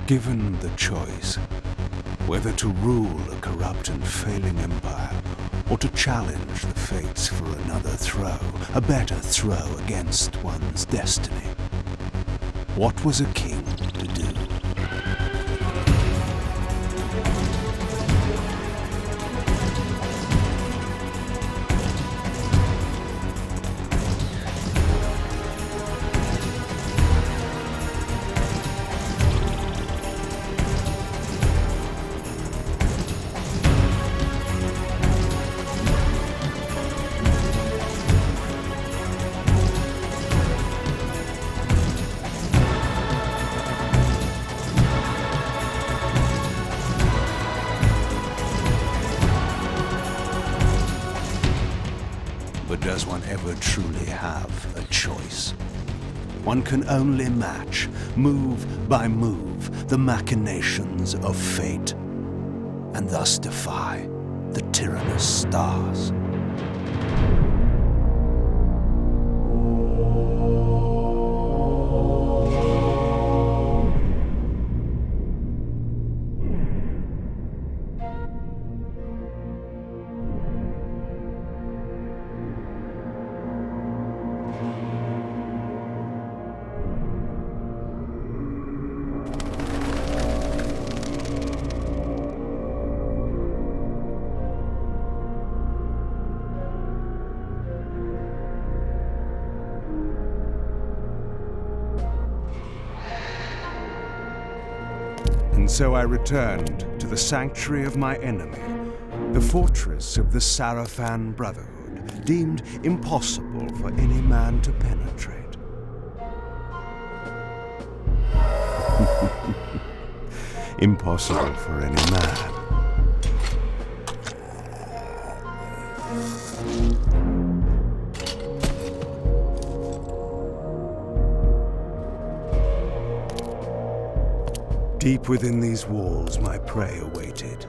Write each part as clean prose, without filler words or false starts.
Given the choice, whether to rule a corrupt and failing empire, or to challenge the fates for another throw, a better throw against one's destiny, what was a king to do? But does one ever truly have a choice? One can only match, move by move, the machinations of fate, and thus defy the tyrannous stars. And so I returned to the sanctuary of my enemy, the fortress of the Sarafan Brotherhood, deemed impossible for any man to penetrate. Impossible for any man. Deep within these walls, my prey awaited.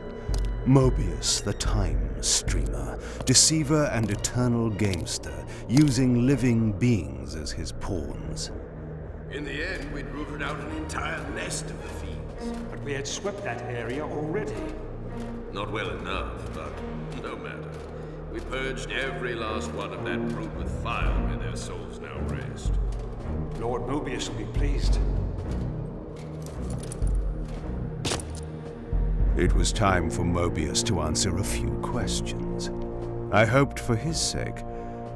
Mobius, the time streamer, deceiver and eternal gamester, using living beings as his pawns. In the end, we'd rooted out an entire nest of the fiends. But we had swept that area already. Not well enough, but no matter. We purged every last one of that brood with fire, where their souls now rest. Lord Mobius will be pleased. It was time for Mobius to answer a few questions. I hoped for his sake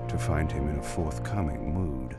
to find him in a forthcoming mood.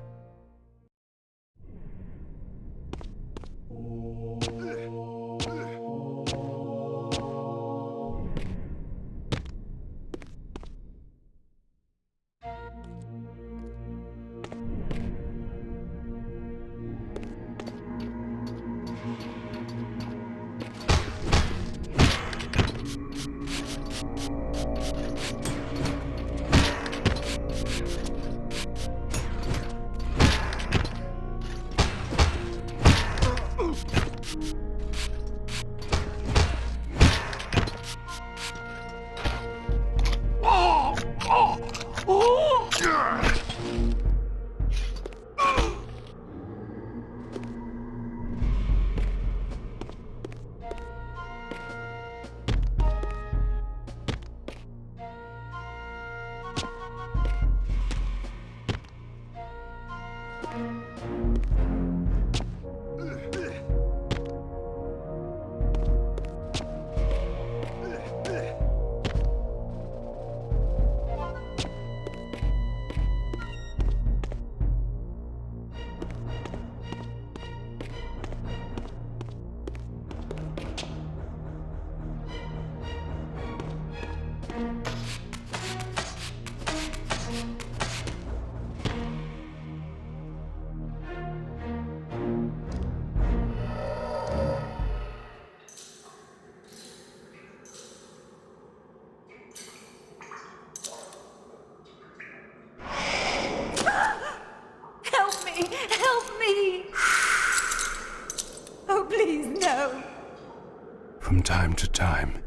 From time to time,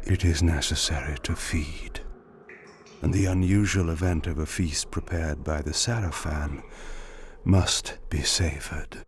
it is necessary to feed. And the unusual event of a feast prepared by the Sarafan must be savored.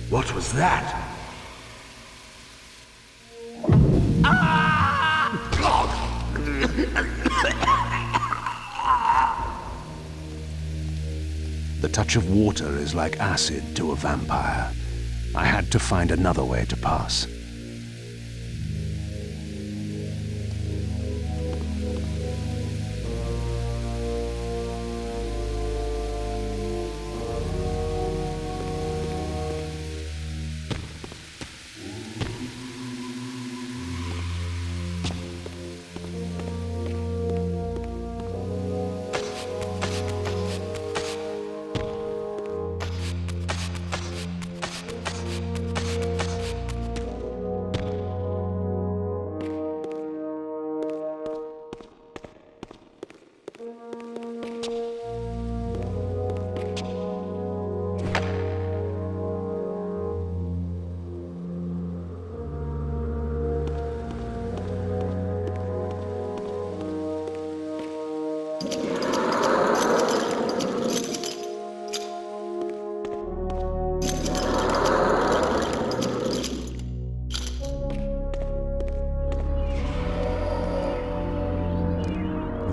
What was that? The touch of water is like acid to a vampire. I had to find another way to pass.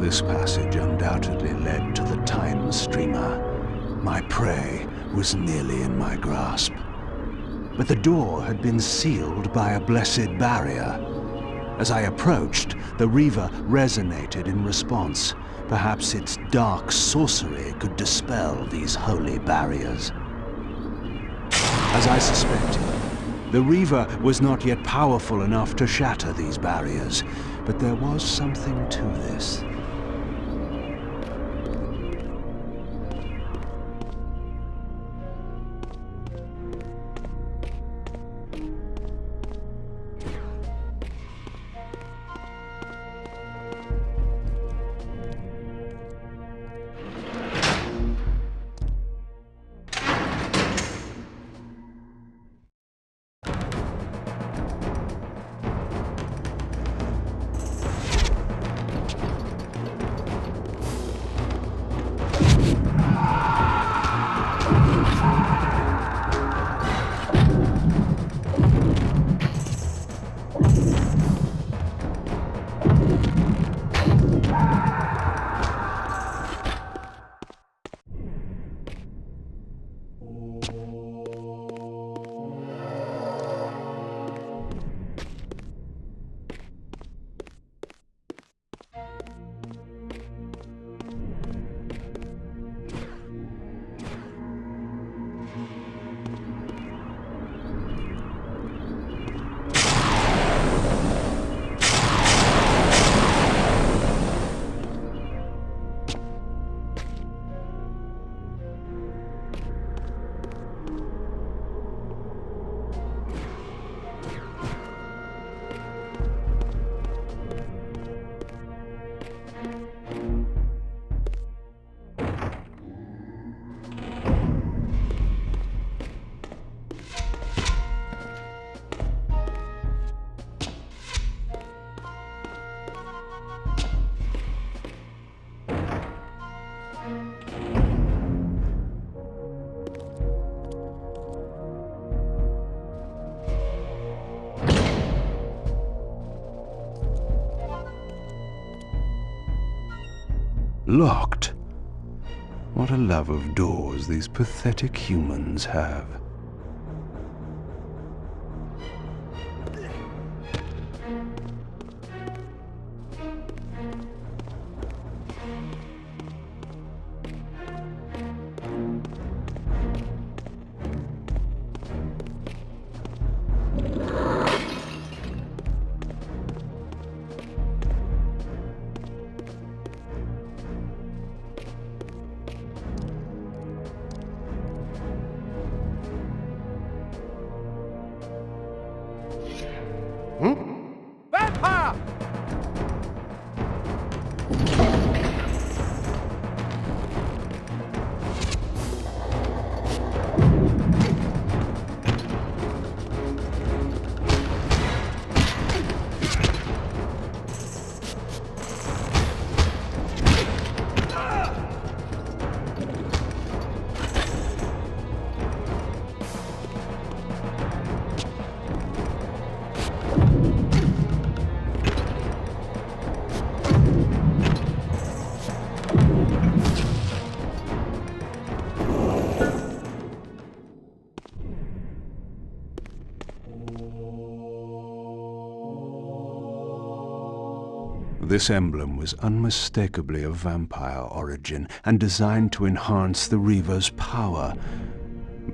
This passage undoubtedly led to the time streamer. My prey was nearly in my grasp. But the door had been sealed by a blessed barrier. As I approached, the Reaver resonated in response. Perhaps its dark sorcery could dispel these holy barriers. As I suspected, the Reaver was not yet powerful enough to shatter these barriers, but there was something to this. Locked. What a love of doors these pathetic humans have. Vampire! This emblem was unmistakably of vampire origin and designed to enhance the Reaver's power.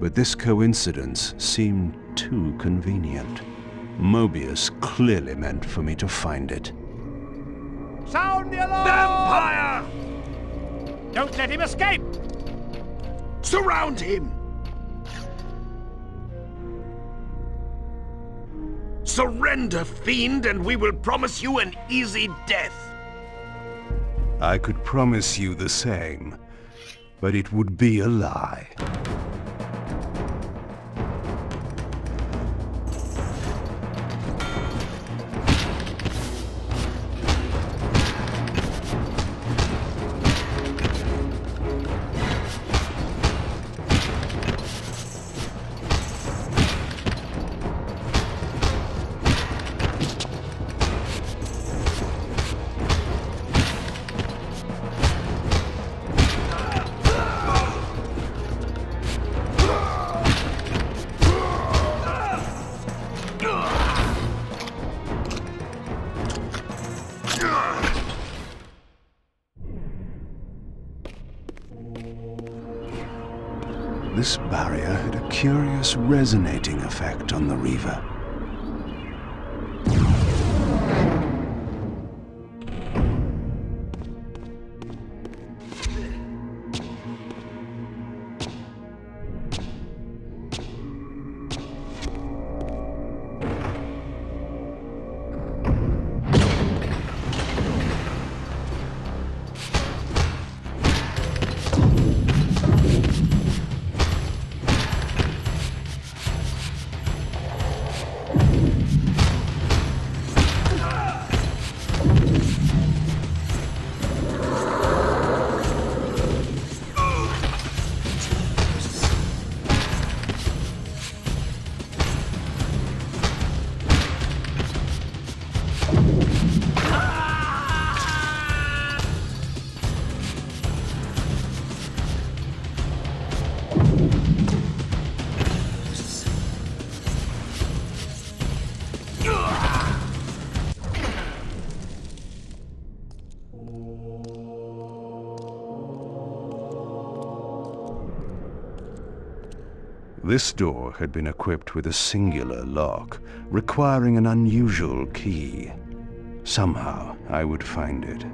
But this coincidence seemed too convenient. Mobius clearly meant for me to find it. Sound the alarm! Vampire! Don't let him escape! Surround him! Surrender, fiend, and we will promise you an easy death. I could promise you the same, but it would be a lie. This barrier had a curious resonating effect on the Reaver. This door had been equipped with a singular lock, requiring an unusual key. Somehow, I would find it.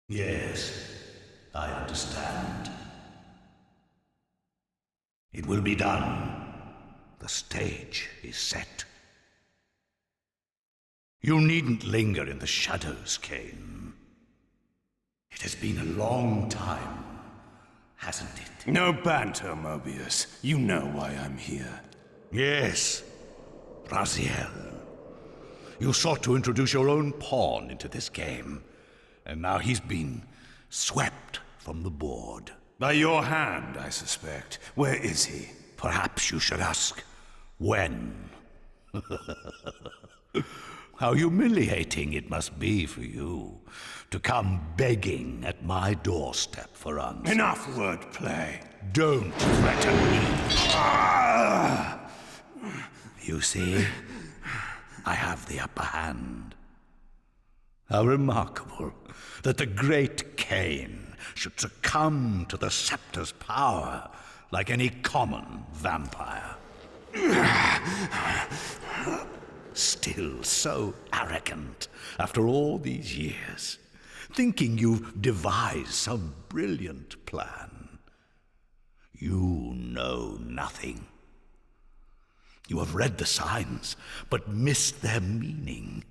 Yes, I understand. It will be done. The stage is set. You needn't linger in the shadows, Kain. It has been a long time, hasn't it? No banter, Mobius. You know why I'm here. Yes, Raziel. You sought to introduce your own pawn into this game, and now he's been swept from the board. By your hand, I suspect. Where is he? Perhaps you should ask, when? How humiliating it must be for you to come begging at my doorstep for answers. Enough wordplay. Don't threaten me. You see, I have the upper hand. How remarkable that the great Kain should succumb to the scepter's power like any common vampire. Still so arrogant after all these years, thinking you've devised some brilliant plan. You know nothing. You have read the signs, but missed their meaning.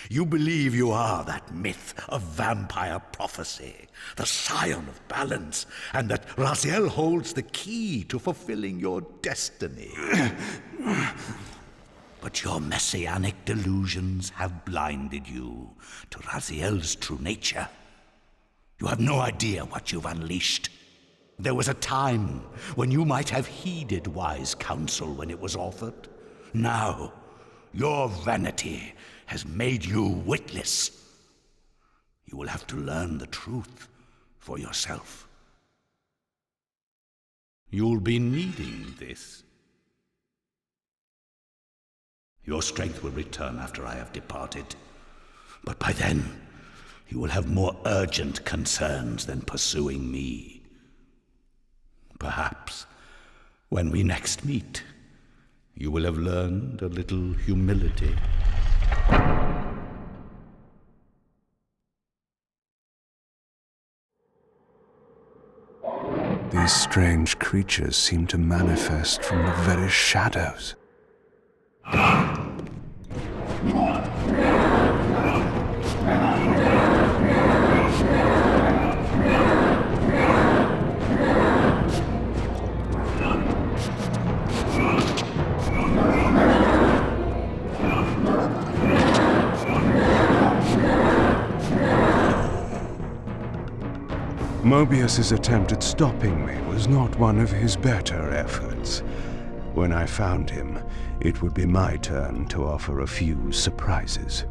You believe you are that myth of vampire prophecy, the scion of balance, and that Raziel holds the key to fulfilling your destiny. But your messianic delusions have blinded you to Raziel's true nature. You have no idea what you've unleashed. There was a time when you might have heeded wise counsel when it was offered. Now, your vanity has made you witless. You will have to learn the truth for yourself. You'll be needing this. Your strength will return after I have departed. But by then, you will have more urgent concerns than pursuing me. Perhaps, when we next meet, you will have learned a little humility. These strange creatures seem to manifest from the very shadows. Mobius's attempt at stopping me was not one of his better efforts. When I found him, it would be my turn to offer a few surprises.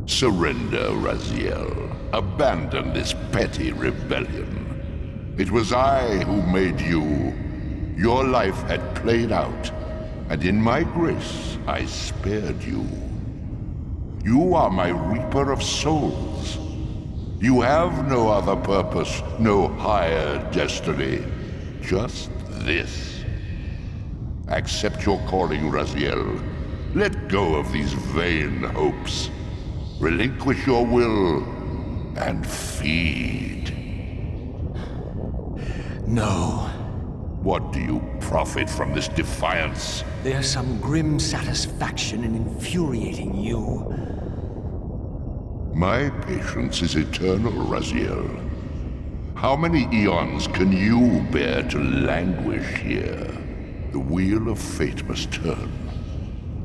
Surrender, Raziel. Abandon this petty rebellion. It was I who made you. Your life had played out, and in my grace I spared you. You are my reaper of souls. You have no other purpose, no higher destiny. Just this. Accept your calling, Raziel. Let go of these vain hopes. Relinquish your will and feed. No. What do you profit from this defiance? There's some grim satisfaction in infuriating you. My patience is eternal, Raziel. How many eons can you bear to languish here? The wheel of fate must turn.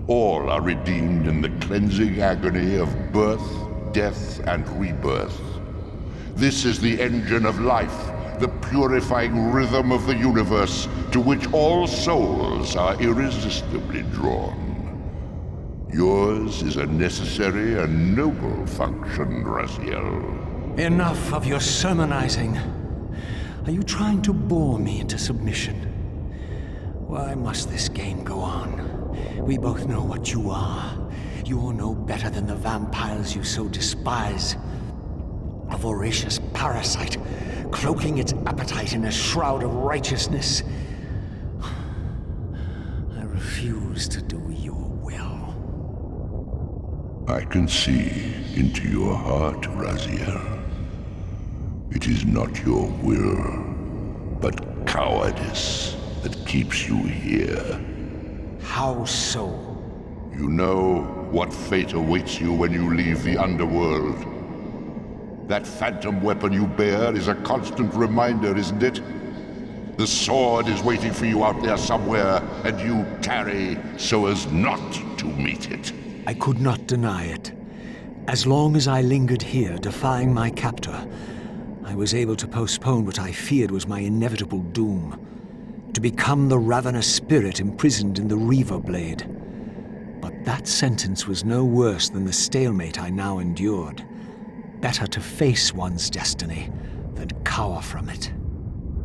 All are redeemed in the cleansing agony of birth, death, and rebirth. This is the engine of life, the purifying rhythm of the universe to which all souls are irresistibly drawn. Yours is a necessary and noble function, Raziel. Enough of your sermonizing. Are you trying to bore me into submission? Why must this game go on? We both know what you are. You're no better than the vampires you so despise. A voracious parasite, cloaking its appetite in a shroud of righteousness. I refuse to do your will. I can see into your heart, Raziel. It is not your will, but cowardice that keeps you here. How so? You know what fate awaits you when you leave the underworld. That phantom weapon you bear is a constant reminder, isn't it? The sword is waiting for you out there somewhere, and you tarry so as not to meet it. I could not deny it. As long as I lingered here, defying my captor, I was able to postpone what I feared was my inevitable doom. To become the ravenous spirit imprisoned in the Reaver Blade. But that sentence was no worse than the stalemate I now endured. Better to face one's destiny than cower from it.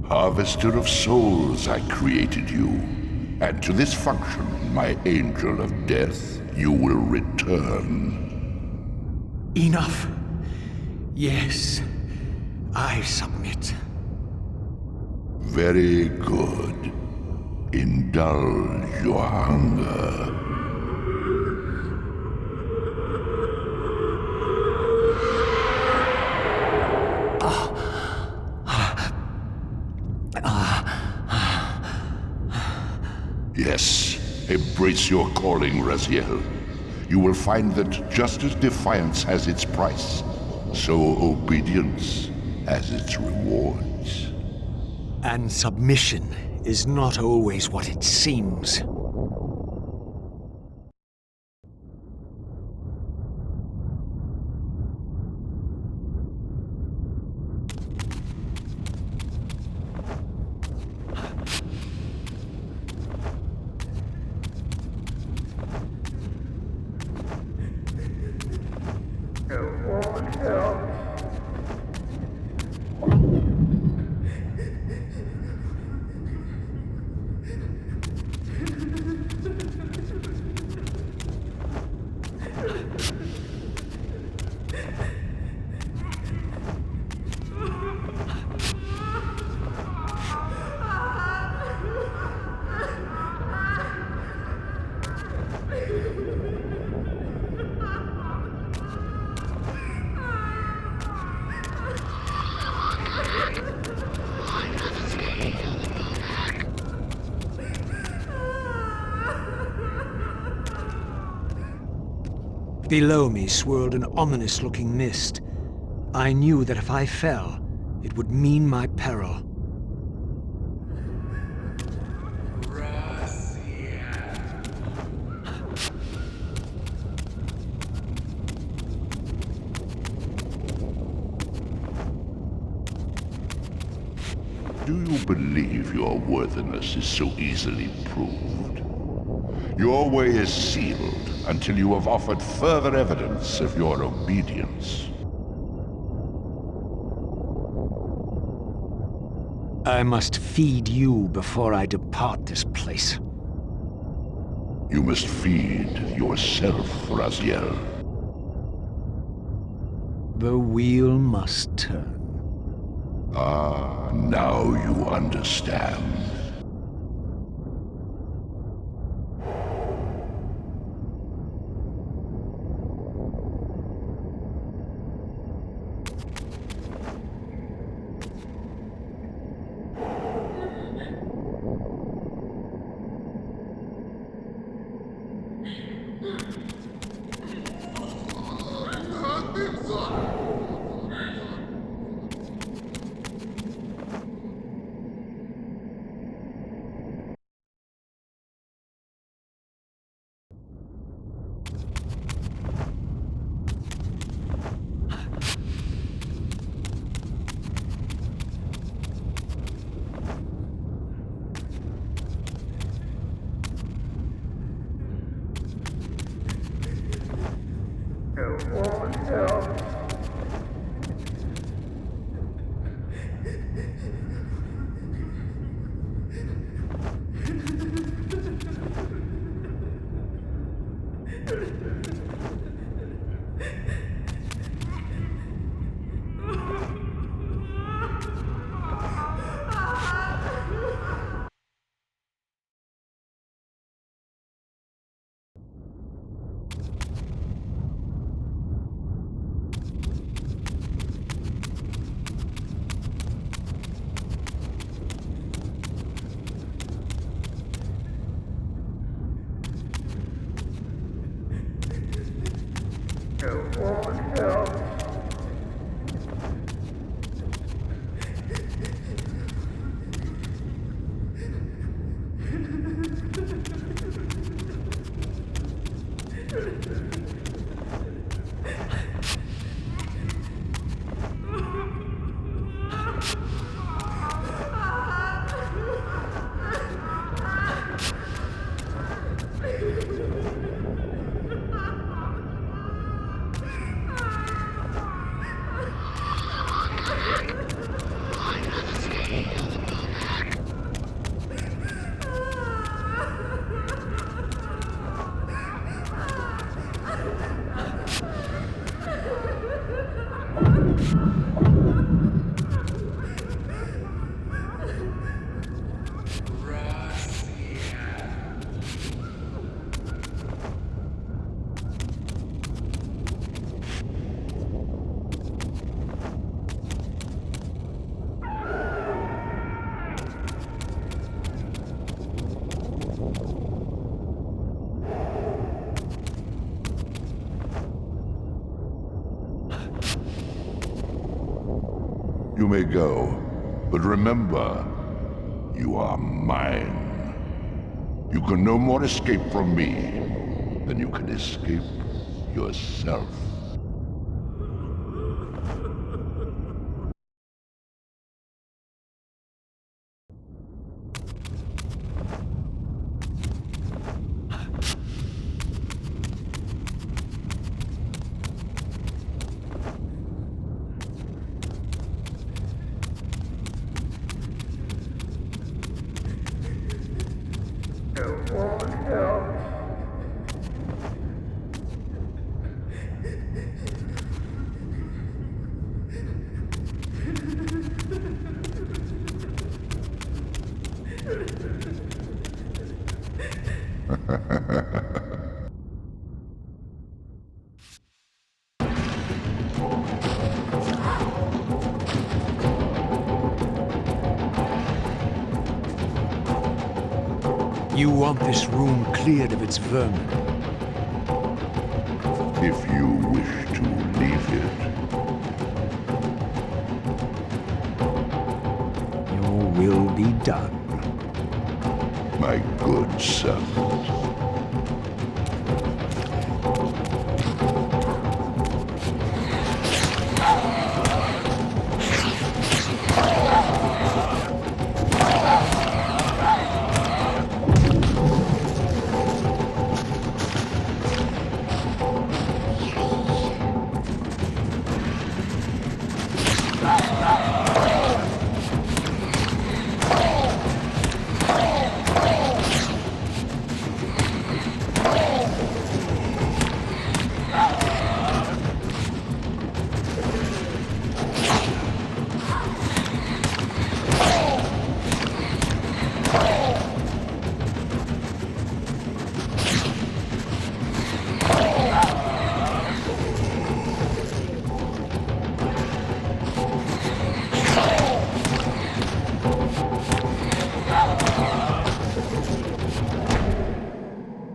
Harvester of souls, I created you. And to this function, my angel of death, you will return. Enough. Yes, I submit. Very good. Indulge your hunger. Yes, embrace your calling, Raziel. You will find that just as defiance has its price, so obedience has its rewards. And submission is not always what it seems. Below me swirled an ominous-looking mist. I knew that if I fell, it would mean my peril. Do you believe your worthiness is so easily proved? Your way is sealed until you have offered further evidence of your obedience. I must feed you before I depart this place. You must feed yourself, Raziel. The wheel must turn. Ah, now you understand. You may go, but remember, you are mine. You can no more escape from me than you can escape yourself. You want this room cleared of its vermin. If you wish to leave it, Your will be done. my good servant.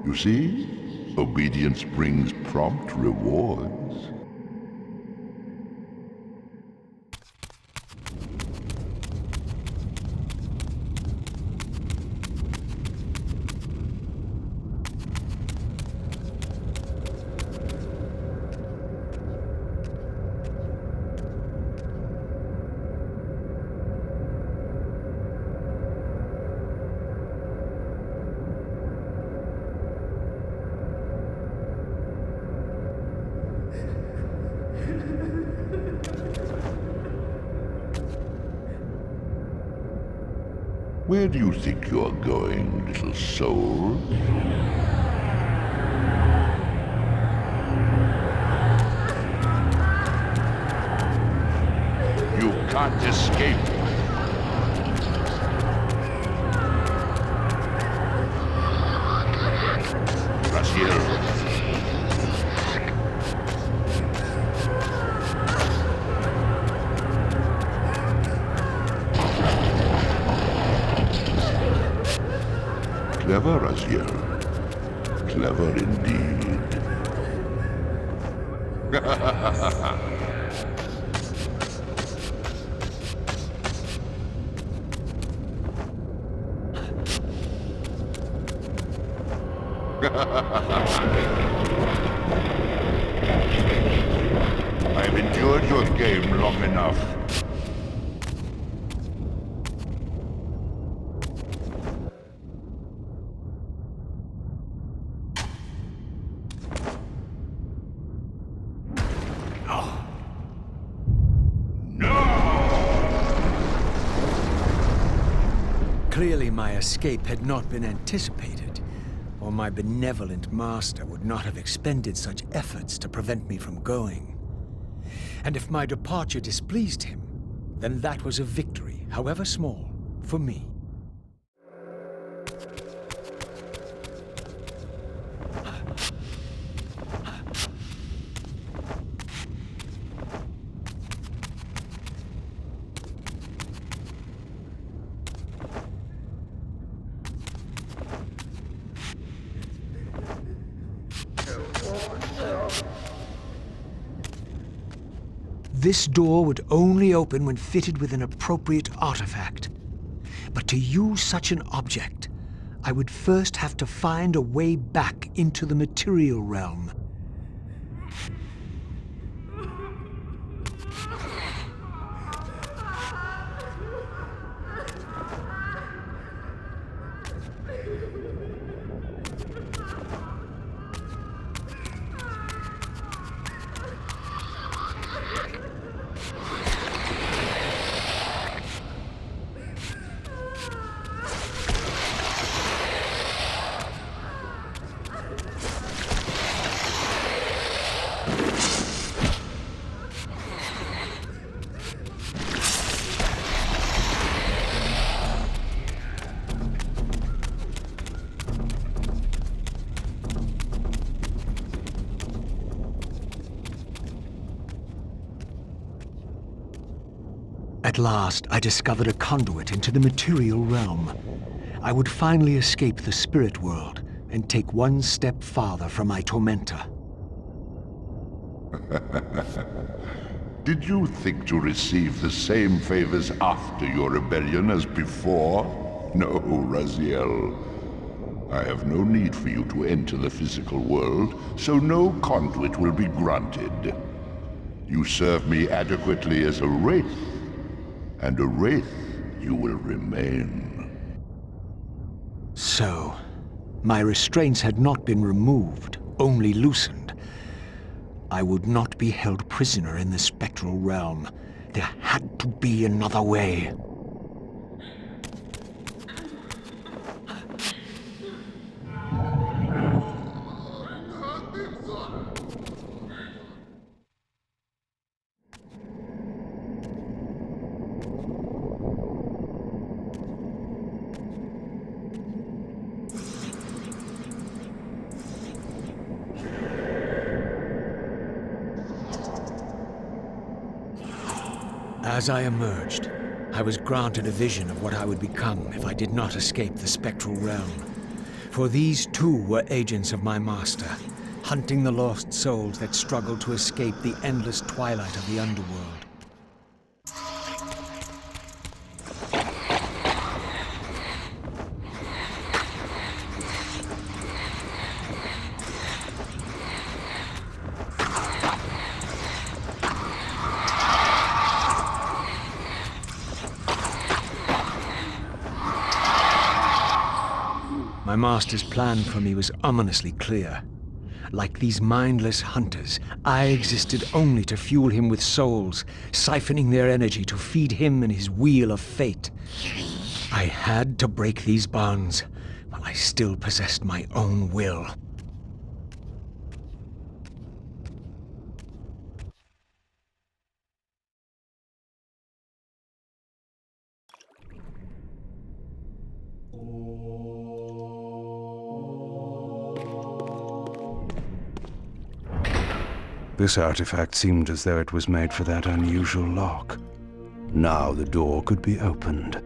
You see, obedience brings prompt rewards. Where do you think you're going, little soul? You can't escape. Raziel. Clever, Raziel. Clever indeed. I've endured your game long enough. Clearly my escape had not been anticipated, or my benevolent master would not have expended such efforts to prevent me from going. And if my departure displeased him, then that was a victory, however small, for me. This door would only open when fitted with an appropriate artifact. But to use such an object, I would first have to find a way back into the material realm. At last, I discovered a conduit into the material realm. I would finally escape the spirit world and take one step farther from my tormentor. Did you think to receive the same favors after your rebellion as before? No, Raziel. I have no need for you to enter the physical world, so no conduit will be granted. You serve me adequately as a wraith, and a wraith you will remain. So, my restraints had not been removed, only loosened. I would not be held prisoner in the spectral realm. There had to be another way. As I emerged, I was granted a vision of what I would become if I did not escape the spectral realm. For these too were agents of my master, hunting the lost souls that struggled to escape the endless twilight of the underworld. My master's plan for me was ominously clear. Like these mindless hunters, I existed only to fuel him with souls, siphoning their energy to feed him and his wheel of fate. I had to break these bonds, while I still possessed my own will. This artifact seemed as though it was made for that unusual lock. Now the door could be opened.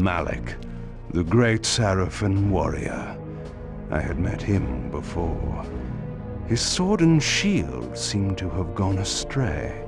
Malik, the great Sarafan warrior. I had met him before. His sword and shield seemed to have gone astray.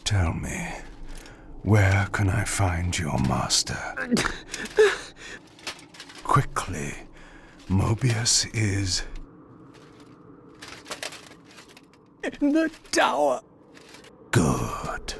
Tell me, where can I find your master? Quickly, Mobius is... in the tower. Good.